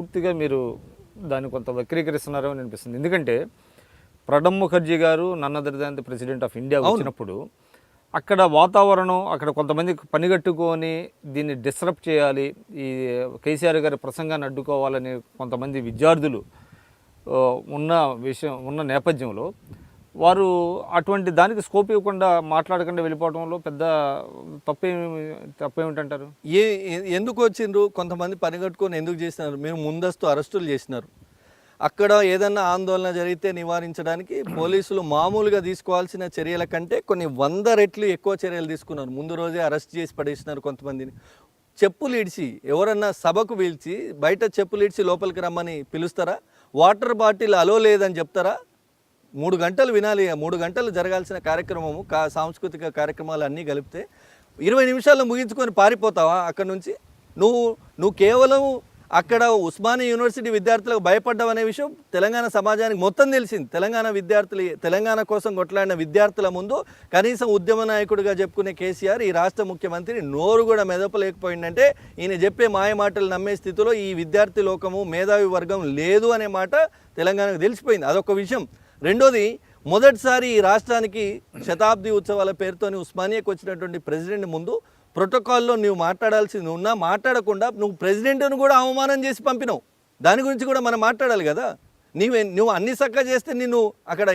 పూర్తిగా మీరు దాన్ని కొంత వక్రీకరిస్తున్నారని అనిపిస్తుంది. ఎందుకంటే ప్రణబ్ ముఖర్జీ గారు none other than the president of India వచ్చినప్పుడు అక్కడ వాతావరణం అక్కడ కొంతమంది పనిగట్టుకొని దీన్ని డిస్టర్బ్ చేయాలి, ఈ కేసీఆర్ గారి ప్రసంగాన్ని అడ్డుకోవాలని కొంతమంది విద్యార్థులు ఉన్న నేపథ్యంలో వారు అటువంటి దానికి స్కోప్ ఇవ్వకుండా మాట్లాడకుండా వెళ్ళిపోవడంలో పెద్ద తప్పేమిటంటారు? ఎందుకు వచ్చిండ్రు? కొంతమంది పనిగట్టుకొని ఎందుకు చేసినారు? మీరు ముందస్తు అరెస్టులు చేసినారు. అక్కడ ఏదన్నా ఆందోళన జరిగితే నివారించడానికి పోలీసులు మామూలుగా తీసుకోవాల్సిన చర్యల కంటే కొన్ని 100 రెట్లు ఎక్కువ చర్యలు తీసుకున్నారు. ముందు రోజే అరెస్ట్ చేసి పడేసినారు కొంతమందిని. చెప్పులు ఇడిచి ఎవరన్నా సభకు పిలిచి బయట చెప్పులు ఇడిచి లోపలికి రమ్మని పిలుస్తారా? వాటర్ బాటిల్ అలో లేదని చెప్తారా? 3 గంటలు వినాలి. 3 గంటలు జరగాల్సిన కార్యక్రమము సాంస్కృతిక కార్యక్రమాలు అన్నీ కలిపితే 20 నిమిషాల్లో ముగించుకొని పారిపోతావా అక్కడ నుంచి? నువ్వు కేవలం అక్కడ ఉస్మానియా యూనివర్సిటీ విద్యార్థులకు భయపడ్డావనే విషయం తెలంగాణ సమాజానికి మొత్తం తెలిసింది. తెలంగాణ కోసం కొట్లాడిన విద్యార్థుల ముందు కనీసం ఉద్యమ నాయకుడిగా చెప్పుకునే కేసీఆర్ ఈ రాష్ట్ర ముఖ్యమంత్రి నోరు కూడా మెదపలేకపోయిందంటే ఈయన చెప్పే మాయ మాటలు నమ్మే స్థితిలో ఈ విద్యార్థి లోకము మేధావి వర్గం లేదు అనే మాట తెలంగాణకు తెలిసిపోయింది. అదొక విషయం. రెండోది, మొదటిసారి ఈ రాష్ట్రానికి శతాబ్ది ఉత్సవాల పేరుతోని ఉస్మానియాకి వచ్చినటువంటి ప్రెసిడెంట్ ముందు ప్రోటోకాల్లో నువ్వు మాట్లాడాల్సింది ఉన్నా మాట్లాడకుండా నువ్వు ప్రెసిడెంట్ను కూడా అవమానం చేసి పంపినావు. దాని గురించి కూడా మనం మాట్లాడాలి కదా. నువ్వు అన్ని చక్కగా చేస్తే నిన్ను అక్కడ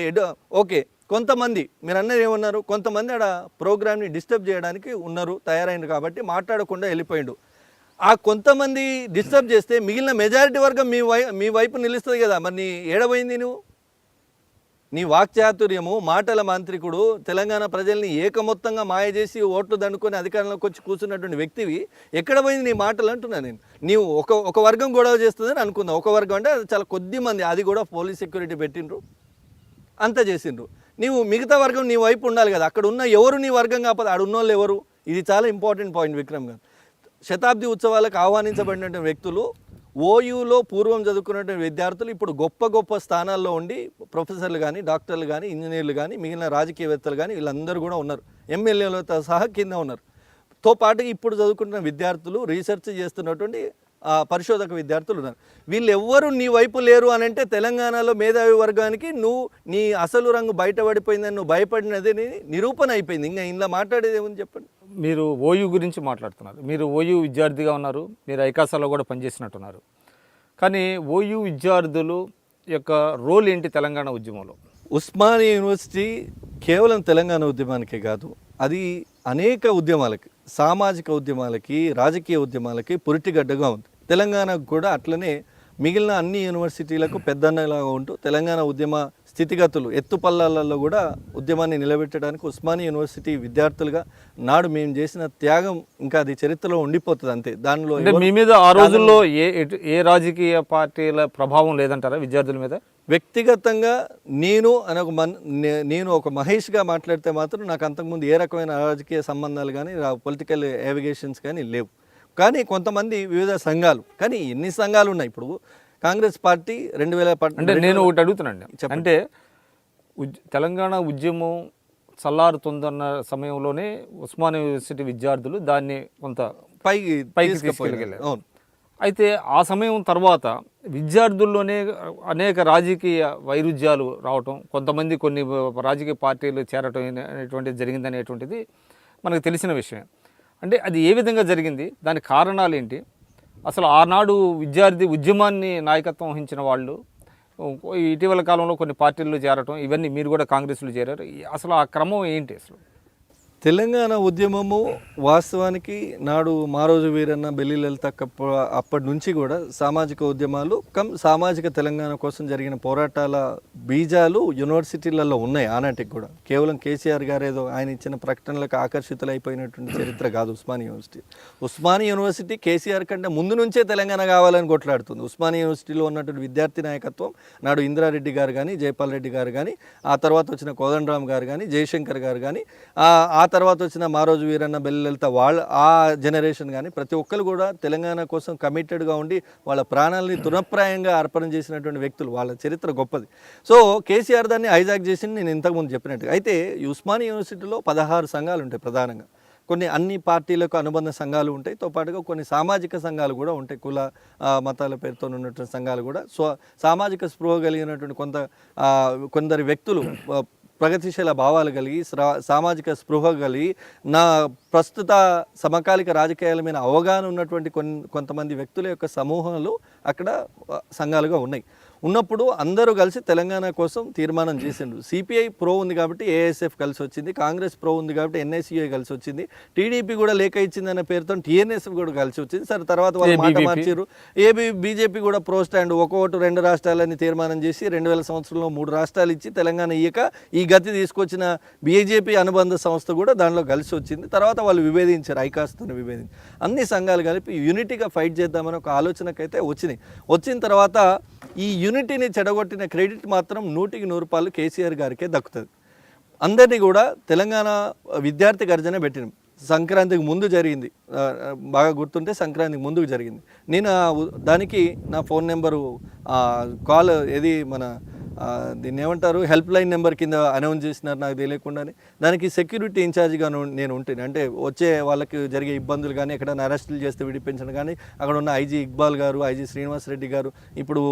ఓకే, కొంతమంది మీరు అన్నది ఏమన్నారు, కొంతమంది ఆడ ప్రోగ్రామ్ని డిస్టర్బ్ చేయడానికి ఉన్నారు, తయారైంది కాబట్టి మాట్లాడకుండా వెళ్ళిపోయిండు. ఆ కొంతమంది డిస్టర్బ్ చేస్తే మిగిలిన మెజారిటీ వర్గం మీ వైపు నిలుస్తుంది కదా. మరి నీ ఏడబోయింది? నీ వాక్చాతుర్యము, మాటల మాంత్రికుడు, తెలంగాణ ప్రజల్ని ఏకమొత్తంగా మాయ చేసి ఓట్లు దండుకొని అధికారంలోకి వచ్చి కూర్చున్నటువంటి వ్యక్తివి ఎక్కడ పోయింది నీ మాటలు అంటున్నా నేను. నీవు ఒక వర్గం గొడవ చేస్తుందని అనుకుందాం. ఒక వర్గం అంటే చాలా కొద్ది మంది, అది కూడా పోలీస్ సెక్యూరిటీ పెట్టిండ్రు, అంత చేసిండ్రు. నీవు మిగతా వర్గం నీ వైపు ఉండాలి కదా. అక్కడ ఉన్న ఎవరు నీ వర్గం కాకపోతే ఆడ ఉన్నోళ్ళు ఎవరు? ఇది చాలా ఇంపార్టెంట్ పాయింట్ విక్రమ్ గారు. శతాబ్ది ఉత్సవాలకు ఆహ్వానించబడిన వ్యక్తులు, ఓయూలో పూర్వం చదువుకున్నటువంటి విద్యార్థులు ఇప్పుడు గొప్ప స్థానాల్లో ఉండి ప్రొఫెసర్లు కానీ, డాక్టర్లు కానీ, ఇంజనీర్లు కానీ, మిగిలిన రాజకీయవేత్తలు కానీ వీళ్ళందరూ కూడా ఉన్నారు. ఎమ్మెల్యేలతో సహా కింద ఉన్నారు. తో పాటు ఇప్పుడు చదువుకుంటున్న విద్యార్థులు, రీసెర్చ్ చేస్తున్నటువంటి పరిశోధక విద్యార్థులు ఉన్నారు. వీళ్ళు ఎవ్వరూ నీ వైపు లేరు అని అంటే తెలంగాణలో మేధావి వర్గానికి నీ అసలు రంగు బయటపడిపోయిందని నువ్వు భయపడినదే నిరూపణ అయిపోయింది. ఇంకా ఇందులో మాట్లాడేది ఏమని చెప్పండి. మీరు ఓయూ గురించి మాట్లాడుతున్నారు. మీరు ఓయూ విద్యార్థిగా ఉన్నారు, మీరు ఐకాసాలో కూడా పనిచేసినట్టున్నారు. కానీ ఓయూ విద్యార్థులు యొక్క రోల్ ఏంటి తెలంగాణ ఉద్యమంలో? ఉస్మానియా యూనివర్సిటీ కేవలం తెలంగాణ ఉద్యమానికే కాదు, అది అనేక ఉద్యమాలకి, సామాజిక ఉద్యమాలకి, రాజకీయ ఉద్యమాలకి పురిటిగడ్డగా ఉంది. తెలంగాణకు కూడా అట్లనే మిగిలిన అన్ని యూనివర్సిటీలకు పెద్దన్నలాగా ఉంటూ తెలంగాణ ఉద్యమ స్థితిగతులు ఎత్తుపల్లాలలో కూడా ఉద్యమాన్ని నిలబెట్టడానికి ఉస్మానియా యూనివర్సిటీ విద్యార్థులుగా నాడు మేము చేసిన త్యాగం ఇంకా అది చరిత్రలో ఉండిపోతుంది. అంతే. దానిలో మీ మీద ఆ రోజుల్లో ఏ రాజకీయ పార్టీల ప్రభావం లేదంటారా విద్యార్థుల మీద? వ్యక్తిగతంగా నేను ఒక మహేష్గా మాట్లాడితే మాత్రం నాకు అంతకుముందు ఏ రకమైన రాజకీయ సంబంధాలు కానీ పొలిటికల్ ఏవిగేషన్స్ కానీ లేవు. కానీ కొంతమంది వివిధ సంఘాలు, కానీ ఎన్ని సంఘాలు ఉన్నాయి ఇప్పుడు కాంగ్రెస్ పార్టీ 2010 అంటే నేను ఒకటి అడుగుతున్నాండి, అంటే తెలంగాణ ఉద్యమం చల్లారుతుందన్న సమయంలోనే ఉస్మానియా యూనివర్సిటీ విద్యార్థులు దాన్ని కొంత పైకి తీసుకెళ్ళగలిగారు. అయితే ఆ సమయం తర్వాత విద్యార్థుల్లోనే అనేక రాజకీయ వైరుధ్యాలు రావటం, కొంతమంది కొన్ని రాజకీయ పార్టీలు చేరటం అనేటువంటిది జరిగిందనేటువంటిది మనకు తెలిసిన విషయం. అంటే అది ఏ విధంగా జరిగింది, దాని కారణాలు ఏంటి, అసలు ఆనాడు విద్యార్థి ఉద్యమాన్ని నాయకత్వం వహించిన వాళ్ళు ఇటీవల కాలంలో కొన్ని పార్టీల్లో చేరటం, ఇవన్నీ మీరు కూడా కాంగ్రెస్లో చేరారు, అసలు ఆ క్రమం ఏంటి? అసలు తెలంగాణ ఉద్యమము వాస్తవానికి నాడు మారోజు వీరన్న, బెల్లి లలితక్క అప్పటి నుంచి కూడా సామాజిక ఉద్యమాలు సామాజిక తెలంగాణ కోసం జరిగిన పోరాటాల బీజాలు యూనివర్సిటీలలో ఉన్నాయి ఆనాటికి కూడా. కేవలం కేసీఆర్ గారు ఏదో ఆయన ఇచ్చిన ప్రకటనలకు ఆకర్షితులైపోయినటువంటి చరిత్ర కాదు ఉస్మానియా యూనివర్సిటీ. ఉస్మానియా యూనివర్సిటీ కేసీఆర్ కంటే ముందు నుంచే తెలంగాణ కావాలని కొట్లాడుతుంది. ఉస్మానియా యూనివర్సిటీలో ఉన్నటువంటి విద్యార్థి నాయకత్వం నాడు ఇంద్రారెడ్డి గారు కానీ, జైపాల్ రెడ్డి గారు కానీ, ఆ తర్వాత వచ్చిన కోదండరామ్ గారు కానీ, జయశంకర్ గారు కానీ, ఆ తర్వాత వచ్చిన మారోజు వీరన్న, బెల్లి లలిత, ఆ జనరేషన్ కానీ ప్రతి ఒక్కరు కూడా తెలంగాణ కోసం కమిటెడ్గా ఉండి వాళ్ళ ప్రాణాలని తునప్రాయంగా అర్పణ చేసినటువంటి వ్యక్తులు. వాళ్ళ చరిత్ర గొప్పది. సో కేసీఆర్ దాన్ని హైజాక్ చేసి నేను ఇంతకుముందు చెప్పినట్టుగా. అయితే ఉస్మానియా యూనివర్సిటీలో 16 సంఘాలు ఉంటాయి ప్రధానంగా. కొన్ని అన్ని పార్టీలకు అనుబంధ సంఘాలు ఉంటాయి, తో పాటుగా కొన్ని సామాజిక సంఘాలు కూడా ఉంటాయి, కుల మతాల పేరుతో ఉన్నటువంటి సంఘాలు కూడా. సామాజిక స్పృహ కలిగినటువంటి కొందరు వ్యక్తులు ప్రగతిశీల భావాలు కలిగి సామాజిక స్పృహ కలిగి ప్రస్తుత సమకాలిక రాజకీయాల మీద అవగాహన ఉన్నటువంటి కొంతమంది వ్యక్తుల యొక్క సమూహాలు అక్కడ సంఘాలుగా ఉన్నప్పుడు అందరూ కలిసి తెలంగాణ కోసం తీర్మానం చేసిండ్రు. సిపిఐ ప్రో ఉంది కాబట్టి ఏఎస్ఎఫ్ కలిసి వచ్చింది, కాంగ్రెస్ ప్రో ఉంది కాబట్టి ఎన్ఐసిఐ కలిసి వచ్చింది, టీడీపీ కూడా లేఖ ఇచ్చిందన్న పేరుతో టీఎన్ఎస్ఎఫ్ కూడా కలిసి వచ్చింది. సరే తర్వాత వాళ్ళు మాట మార్చారు, బీజేపీ కూడా ప్రో స్టాండ్, ఒక ఓటు 2 రాష్ట్రాలని తీర్మానం చేసి 2000 సంవత్సరంలో 3 రాష్ట్రాలు ఇచ్చి తెలంగాణ ఇయ్యక ఈ గతి తీసుకొచ్చిన బీజేపీ అనుబంధ సంస్థ కూడా దానిలో కలిసి వచ్చింది. తర్వాత వాళ్ళు విభేదించారు, ఐకాస్తో విభేదించారు. అన్ని సంఘాలు కలిపి యూనిటీగా ఫైట్ చేద్దామని ఒక ఆలోచనకైతే వచ్చిన తర్వాత ఈ యూనిటీని చెడగొట్టిన క్రెడిట్ మాత్రం 100% కేసీఆర్ గారికే దక్కుతుంది. అందరినీ కూడా తెలంగాణ విద్యార్థి గర్జన పెట్టినాం. సంక్రాంతికి ముందు జరిగింది, బాగా గుర్తుంటే సంక్రాంతికి ముందుకు జరిగింది. నేను దానికి నా ఫోన్ నెంబరు కాల్ దీన్ని ఏమంటారు, హెల్ప్ లైన్ నెంబర్ కింద అనౌన్స్ చేసినారు నాకు తెలియకుండానే. దానికి సెక్యూరిటీ ఇన్ఛార్జిగా నేను ఉంటాను. అంటే వచ్చే వాళ్ళకి జరిగే ఇబ్బందులు కానీ, ఎక్కడైనా అరెస్టులు చేస్తే విడిపించడం కానీ, అక్కడ ఉన్న ఐజీ ఇక్బాల్ గారు, ఐజీ శ్రీనివాస్ రెడ్డి గారు, ఇప్పుడు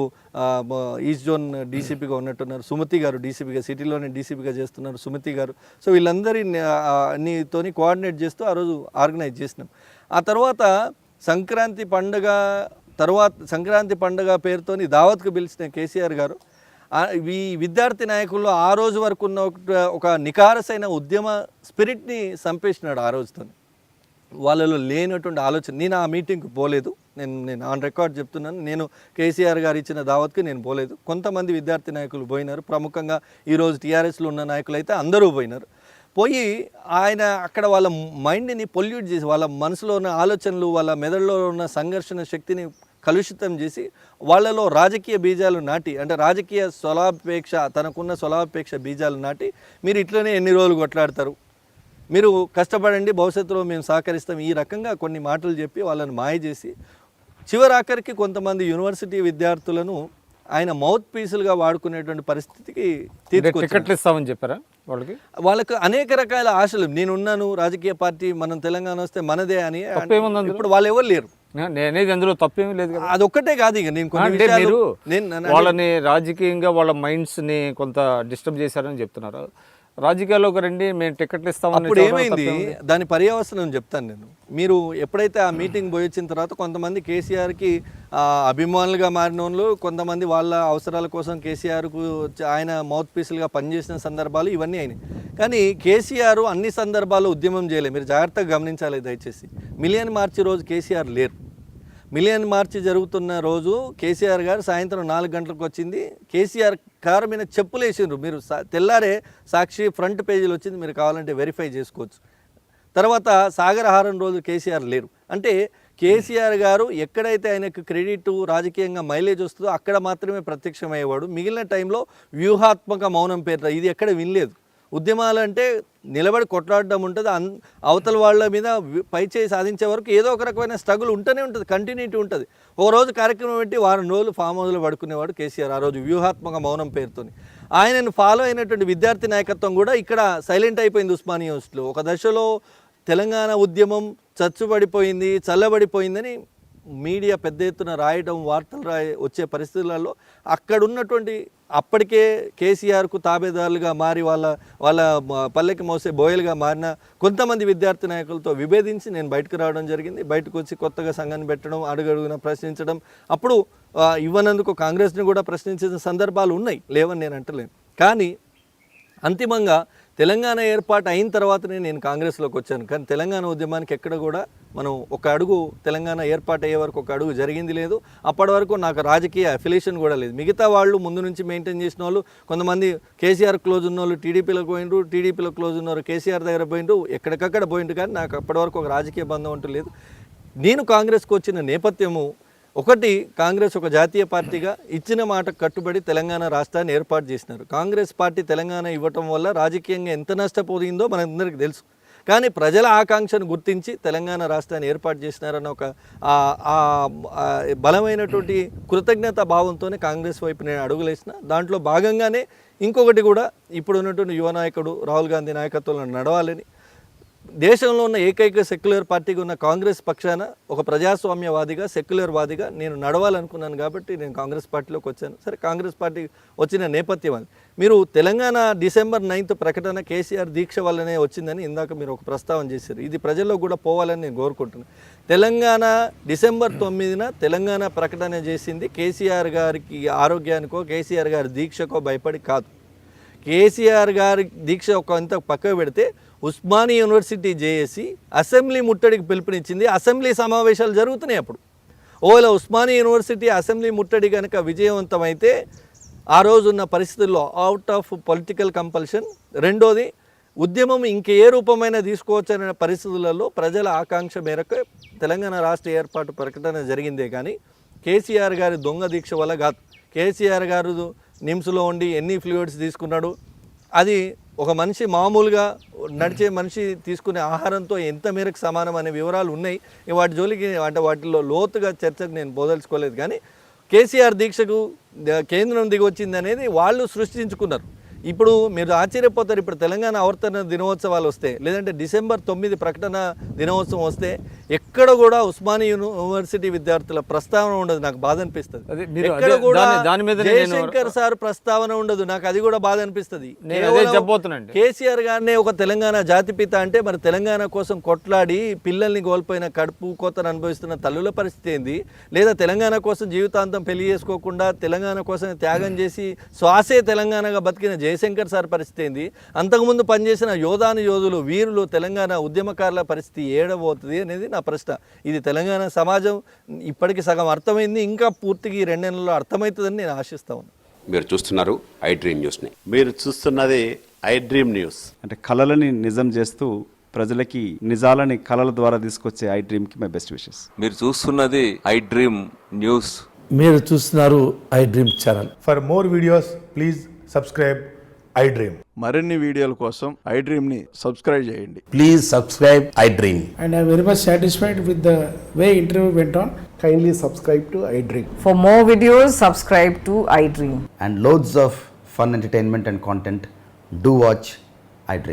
ఈస్ట్ జోన్ డీసీపీగా ఉన్నట్టున్నారు, సుమతి గారు డీసీపీగా, సిటీలోనే డీసీపీగా చేస్తున్నారు సుమతి గారు. సో వీళ్ళందరితోని కోఆర్డినేట్ చేస్తూ ఆ రోజు ఆర్గనైజ్ చేసినాం. ఆ తర్వాత సంక్రాంతి పండుగ పేరుతోని దావత్కు పిలిచిన కేసీఆర్ గారు ఈ విద్యార్థి నాయకుల్లో ఆ రోజు వరకు ఉన్న ఒక నికారసైన ఉద్యమ స్పిరిట్ని సంపేసినాడు. ఆ రోజుతో వాళ్ళలో లేనటువంటి ఆలోచన. నేను ఆ మీటింగ్కి పోలేదు, నేను ఆన్ రికార్డ్ చెప్తున్నాను, నేను కేసీఆర్ గారు ఇచ్చిన దావత్కి నేను పోలేదు. కొంతమంది విద్యార్థి నాయకులు పోయినారు, ప్రముఖంగా ఈరోజు టీఆర్ఎస్లో ఉన్న నాయకులు అయితే అందరూ పోయి ఆయన అక్కడ వాళ్ళ మైండ్ని పొల్యూట్ చేసి, వాళ్ళ మనసులో ఉన్న ఆలోచనలు, వాళ్ళ మెదడులో ఉన్న సంఘర్షణ శక్తిని కలుషితం చేసి వాళ్ళలో రాజకీయ బీజాలు నాటి, అంటే రాజకీయ తనకున్న స్వలాపేక్ష బీజాలు నాటి, మీరు ఇట్లనే ఎన్ని రోజులు కొట్లాడతారు, మీరు కష్టపడండి, భవిష్యత్తులో మేము సహకరిస్తాం, ఈ రకంగా కొన్ని మాటలు చెప్పి వాళ్ళని మాయ చేసి చివరాఖరికి కొంతమంది యూనివర్సిటీ విద్యార్థులను ఆయన మౌత్ పీసులుగా వాడుకునేటువంటి పరిస్థితికి టికెట్లు ఇస్తామని చెప్పారా వాళ్ళకు అనేక రకాల ఆశలు. నేనున్నాను, రాజకీయ పార్టీ మనం తెలంగాణ వస్తే మనదే అని. ఇప్పుడు వాళ్ళు ఎవరు లేరు, నేనేది అందులో తప్పేమీ లేదు కదా. అదొక్కటే కాదు, ఇక మీరు వాళ్ళని రాజకీయంగా వాళ్ళ మైండ్స్ ని కొంత డిస్టర్బ్ చేశారని చెప్తున్నారు. రాజకీయాల్లోకి రండి, మేము టికెట్లు ఇస్తామని. ఇప్పుడు ఏమైంది, దాని పర్యవసనం చెప్తాను నేను. మీరు ఎప్పుడైతే ఆ మీటింగ్ పోయి వచ్చిన తర్వాత కొంతమంది కేసీఆర్కి అభిమానులుగా మారిన వాళ్ళు, కొంతమంది వాళ్ళ అవసరాల కోసం కేసీఆర్కు ఆయన మౌత్ పీసులుగా పనిచేసిన సందర్భాలు ఇవన్నీ అయినాయి. కానీ కేసీఆర్ అన్ని సందర్భాల్లో ఉద్యమం చేయలేదు. మీరు జాగ్రత్తగా గమనించాలి దయచేసి. మిలియన్ మార్చి రోజు కేసీఆర్ లేరు. మిలియన్ మార్చి జరుగుతున్న రోజు కేసీఆర్ గారు సాయంత్రం 4 గంటలకు వచ్చింది. కేసీఆర్ కారు మీద చెప్పులు వేసిండ్రు. మీరు తెల్లారే సాక్షి ఫ్రంట్ పేజీలో వచ్చింది, మీరు కావాలంటే వెరిఫై చేసుకోవచ్చు. తర్వాత సాగరహారం రోజు కేసీఆర్ లేరు. అంటే కేసీఆర్ గారు ఎక్కడైతే ఆయనకు క్రెడిట్, రాజకీయంగా మైలేజ్ వస్తుందో అక్కడ మాత్రమే ప్రత్యక్షమయ్యేవాడు. మిగిలిన టైంలో వ్యూహాత్మక మౌనం పేరు ఇది ఎక్కడ వినలేదు. ఉద్యమాలంటే నిలబడి కొట్లాడడం ఉంటుంది, అవతల వాళ్ళ మీద పైచేయి సాధించే వరకు ఏదో ఒక రకమైన స్ట్రగుల్ ఉంటూనే ఉంటుంది, కంటిన్యూటీ ఉంటుంది. ఓ రోజు కార్యక్రమం పెట్టి వారం రోజులు ఫామ్ హౌస్లో పడుకునేవాడు కేసీఆర్. ఆ రోజు వ్యూహాత్మక మౌనం పేరుతో ఆయనను ఫాలో అయినటువంటి విద్యార్థి నాయకత్వం కూడా ఇక్కడ సైలెంట్ అయిపోయింది ఉస్మానియా యూనివర్సిటీలో. ఒక దశలో తెలంగాణ ఉద్యమం చల్లబడిపోయిందని మీడియా పెద్ద ఎత్తున రాయడం, వార్తలు వచ్చే పరిస్థితులలో అక్కడున్నటువంటి అప్పటికే కేసీఆర్కు తాబేదారులుగా మారి వాళ్ళ పల్లెకి మోసే బోయలుగా మారిన కొంతమంది విద్యార్థి నాయకులతో విభేదించి నేను బయటకు రావడం జరిగింది. బయటకు వచ్చి కొత్తగా సంఘాన్ని పెట్టడం, అడుగడుగున ప్రశ్నించడం, అప్పుడు ఇవ్వనందుకు కాంగ్రెస్ని కూడా ప్రశ్నించిన సందర్భాలు ఉన్నాయి, లేవని నేను అంటలేను. కానీ అంతిమంగా తెలంగాణ ఏర్పాటు అయిన తర్వాతనే నేను కాంగ్రెస్లోకి వచ్చాను. కానీ తెలంగాణ ఉద్యమానికి ఎక్కడ కూడా మనం ఒక అడుగు, తెలంగాణ ఏర్పాటు అయ్యే వరకు ఒక అడుగు జరిగింది లేదు. అప్పటి వరకు నాకు రాజకీయ అఫిలియేషన్ కూడా లేదు. మిగతా వాళ్ళు ముందు నుంచి మెయింటైన్ చేసిన వాళ్ళు, కొంతమంది కేసీఆర్ క్లోజ్ ఉన్న వాళ్ళు టీడీపీలోకి పోయిండ్రు, టీడీపీలో క్లోజ్ ఉన్నవారు కేసీఆర్ దగ్గర పోయిండ్రు, ఎక్కడికక్కడ పోయిండ్రు. కానీ నాకు అప్పటి వరకు ఒక రాజకీయ బంధం అంటూ లేదు. నేను కాంగ్రెస్కి వచ్చిన నేపథ్యము ఒకటి, కాంగ్రెస్ ఒక జాతీయ పార్టీగా ఇచ్చిన మాట కట్టుబడి తెలంగాణ రాష్ట్రాన్ని ఏర్పాటు చేసినారు. కాంగ్రెస్ పార్టీ తెలంగాణ ఇవ్వటం వల్ల రాజకీయంగా ఎంత నష్టపోయిందో మనందరికీ తెలుసు. కానీ ప్రజల ఆకాంక్షను గుర్తించి తెలంగాణ రాష్ట్రాన్ని ఏర్పాటు చేసినారన్న ఒక బలమైనటువంటి కృతజ్ఞత భావంతోనే కాంగ్రెస్ వైపు నేను అడుగులేసిన. దాంట్లో భాగంగానే ఇంకొకటి కూడా, ఇప్పుడు ఉన్నటువంటి యువ నాయకుడు రాహుల్ గాంధీ నాయకత్వంలో నడవాలని, దేశంలో ఉన్న ఏకైక సెక్యులర్ పార్టీగా ఉన్న కాంగ్రెస్ పక్షాన ఒక ప్రజాస్వామ్యవాదిగా సెక్యులర్వాదిగా నేను నడవాలనుకున్నాను కాబట్టి నేను కాంగ్రెస్ పార్టీలోకి వచ్చాను. సరే, కాంగ్రెస్ పార్టీ వచ్చిన నేపథ్యం అది. మీరు తెలంగాణ December 9th ప్రకటన కేసీఆర్ దీక్ష వల్లనే వచ్చిందని ఇందాక మీరు ఒక ప్రస్తావన చేశారు. ఇది ప్రజల్లో కూడా పోవాలని నేను కోరుకుంటున్నాను. తెలంగాణ December 9న తెలంగాణ ప్రకటన చేసింది కేసీఆర్ గారికి ఆరోగ్యానికో కేసీఆర్ గారి దీక్షకో భయపడి కాదు. కేసీఆర్ గారి దీక్ష కొంత పక్కకు పెడితే ఉస్మానియా యూనివర్సిటీ జేఏసీ అసెంబ్లీ ముట్టడికి పిలుపునిచ్చింది. అసెంబ్లీ సమావేశాలు జరుగుతున్నాయి అప్పుడు. ఓలా ఉస్మానియా యూనివర్సిటీ అసెంబ్లీ ముట్టడి కనుక విజయవంతమైతే ఆ రోజున్న పరిస్థితుల్లో అవుట్ ఆఫ్ పొలిటికల్ కంపల్షన్, రెండోది ఉద్యమం ఇంకే రూపమైనా తీసుకోవచ్చనే పరిస్థితులలో ప్రజల ఆకాంక్ష మేరకు తెలంగాణ రాష్ట్ర ఏర్పాటు ప్రకటన జరిగిందే కానీ కేసీఆర్ గారి దొంగ దీక్ష వల్ల కాదు. కేసీఆర్ గారు నిమ్స్లో ఉండి ఎన్ని ఫ్లూయిడ్స్ తీసుకున్నాడు, అది ఒక మనిషి మామూలుగా నడిచే మనిషి తీసుకునే ఆహారంతో ఎంత మేరకు సమానం అనే వివరాలు ఉన్నాయి. వాటి జోలికి అంటే వాటిలో లోతుగా చర్చకు నేను బోదలుచుకోలేదు. కానీ కేసీఆర్ దీక్షకు కేంద్రం దిగి వచ్చింది అనేది వాళ్ళు సృష్టించుకున్నారు. ఇప్పుడు మీరు ఆశ్చర్యపోతారు, ఇప్పుడు తెలంగాణ ఆవర్తన దినోత్సవాలు వస్తే లేదంటే December 9 ప్రకటన దినోత్సవం వస్తే ఎక్కడ కూడా ఉస్మానియా యూనివర్సిటీ విద్యార్థుల ప్రస్తావన ఉండదు. నాకు బాధ అనిపిస్తుంది. ఎక్కడ కూడా జయశంకర్ సార్ ప్రస్తావన ఉండదు. నాకు అది కూడా బాధ అనిపిస్తుంది. కేసీఆర్ గారినే ఒక తెలంగాణ జాతిపిత అంటే మరి తెలంగాణ కోసం కొట్లాడి పిల్లల్ని కోల్పోయిన కడుపు కోతను అనుభవిస్తున్న తల్లుల పరిస్థితి ఏంది, లేదా తెలంగాణ కోసం జీవితాంతం పెళ్లి చేసుకోకుండా తెలంగాణ కోసం త్యాగం చేసి శ్వాసే తెలంగాణగా బతికిన జయశంకర్ సార్ పరిస్థితి ఏంది, అంతకుముందు పనిచేసిన యోధులు వీరులు తెలంగాణ ఉద్యమకారుల పరిస్థితి ఏడబోతుంది అనేది నా ప్రశ్న. ఇది తెలంగాణ సమాజం ఇప్పటికి సగం అర్థమైంది, ఇంకా పూర్తిగా ఈ 2 నెలల్లో అర్థమవుతుందని నేను ఆశిస్తా ఉన్నాను. మీరు చూస్తున్నారు ఐ డ్రీమ్ న్యూస్ని. మీరు చూస్తున్నది ఐ డ్రీమ్ న్యూస్. అంటే కళలని నిజం చేస్తూ ప్రజలకి నిజాలని కళల ద్వారా తీసుకొచ్చే ఐ డ్రీమ్కి మై బెస్ట్ విషెస్. మీరు చూస్తున్నది ఐ డ్రీమ్ న్యూస్. మీరు చూస్తున్నారు I dream channel. For more videos, please subscribe I Dream. మరిన్ని వీడియోల కోసం ఐ డ్రీమ్ని సబ్స్క్రైబ్ చేయండి. Please subscribe I Dream. And I'm very much satisfied with the way interview went on. Kindly subscribe to I Dream. For more videos, subscribe to iDream. And loads of fun entertainment and content. Do watch I Dream.